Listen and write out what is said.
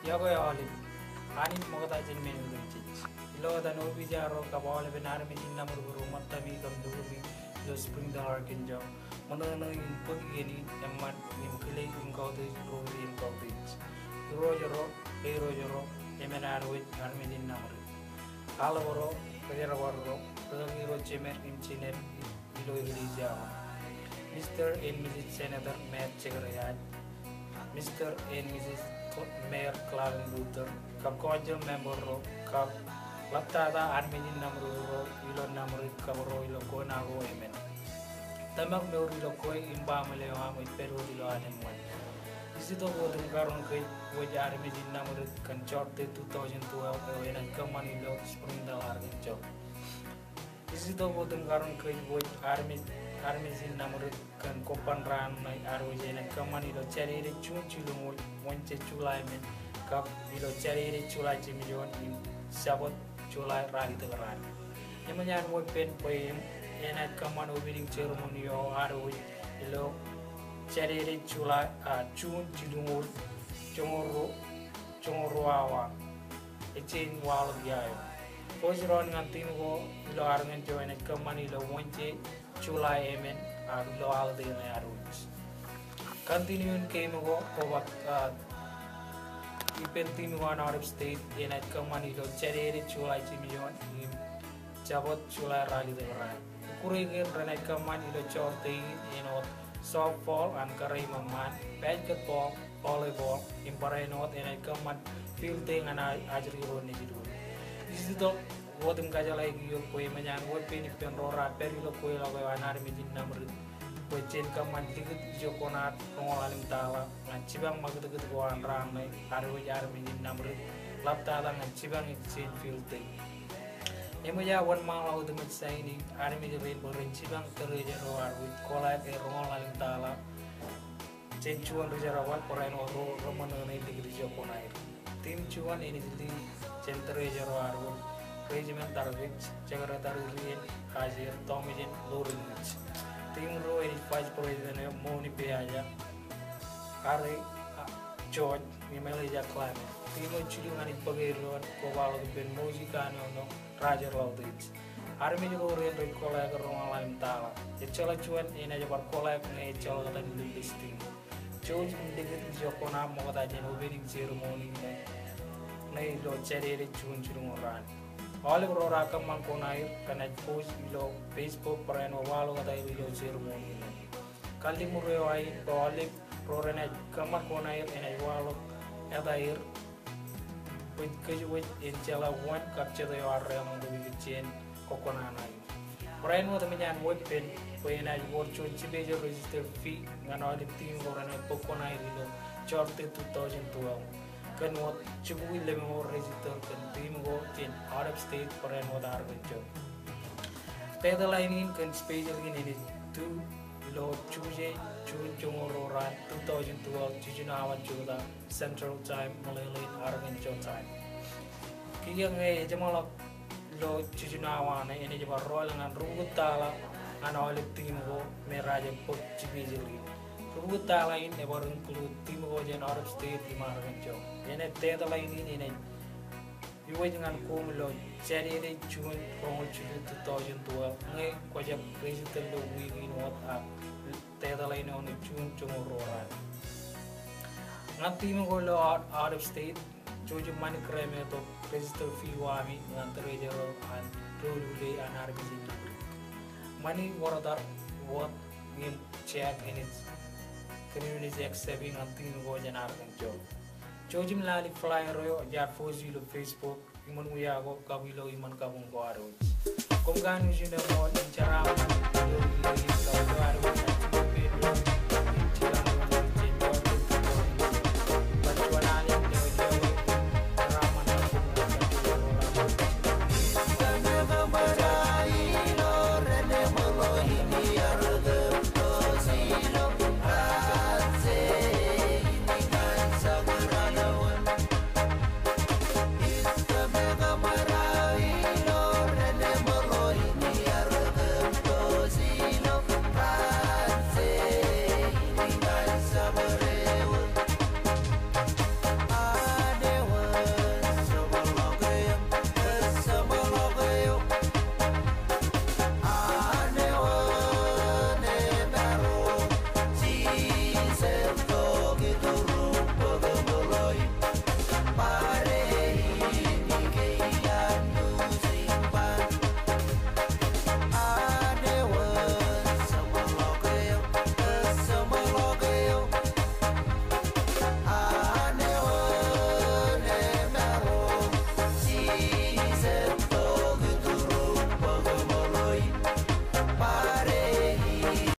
Yago ya olip ani mogata jin menu dum chich ilo da no bijaro ka bole benar mi din namur guru matta mi kam dugumi lo spring da arkin jo mono no in put geni emman nim kile in ko de ro in ko de ro joro emenar wit armi din namur ala boro kajara boro rogi ro chemer im chiner ilo iri jawa Mr. and Mrs. Senator Matt Chegarayat Mr. and Mrs. Mayor Clarence Luther, kap kojel member ro, kap laptada arminin namru ro, ilo namru kabro ilo ko nago emen. Tamak meuri ilo ko imba mele amu peru ilo anemwan. Isi to bodum karon kai waj arminin namru kan chotte 2012 ena kaman ilo spring dal argen chok. Isi to bodum karon kai waj arminin namru kan kopan ran nai arwajena kaman ilo cari ide chun chulungul monce chulai men kap ilo cari ide chulai chimijon im sabot chulai rali tegaran emanyan mo pen poem ena kaman opening ceremony o arwaj ilo cari ide chulai chun chulungul chongoro awa echin wal biayo posron ngantin go ilo arngen jo ena kaman ilo monce chulai emen ilo alde na arwaj continuing came go over ipentin one out of state in at kamani lo cherry chulai chimion in chabot chulai rali de ran kuringen ran at kamani lo chorte in softball and karai maman basketball volleyball in parenot in at kaman fielding and ajri ro ni jidu this is the wodum kajalai yo koi manyang wo peni pen rora perilo koi lo ko anar mi din namru Wajin kaman dikit jokonat pengolalin tala ngacibang magdeged goan ramai arwe armi din namru lap tala ngacibang exchange filter emo ya wan malau demet saini armi de ben boren cibang tereja ro arwe kolai ke pengolalin tala cencuan rejarawat porain oro romanone dikit jokonai tim cuan ini di centereja ro arwe regiment target jagara tarulien hajir tomijin lurunich tim ro ini vice president Moni Peaja are George Mimeleja Clan tim chulu ngani pagero ko walo ben musika no Raja Laudrich army jo ren re kola ko rongalan tala e chola chuan ina jo bar kola ne chola dan listing George indigit jo kona mo da jen opening ceremony ne lo chere chun churu moran Olive Rora kaman konair kana post ilo Facebook pareno walo kata ilo ceremony kali mureo ai Olive Rora na kaman konair ena walo adair with kejuit in jala one capture the area on the chain kokona nai pareno the menyan web pen when I work to chibejo register fee ngana Olive team Rora na kokona ilo chorte 2012 kan what chubui lemo register kan team go in out of state for an what are venture pedal line in kan special in it to lo chuje chun chungoro ran 2012 chijinawa chuda central time malay arventure time kiyang e jamala lo chijinawa na ini jaba roll ngan rugutala an olive team go me raja pot chibijeli Ruta lain ever include tim gojen out of state di marganjo. Ene teda lain ini ene. Iwe jangan kumlo cari ene June rongol chulu 2012 nge kwaja president lo wigi not up. Teda lain on June chungororan. Ngat tim golo out of state jojo mani kreme to president fiwami ngan terejero an rulule anarbi Mani waradar what ngim check in it. Community saving anting go janar kan jojim lali flyer ro jar fozi lo Facebook iman uya go kabilo iman kabung ko aro kom ganu jina mo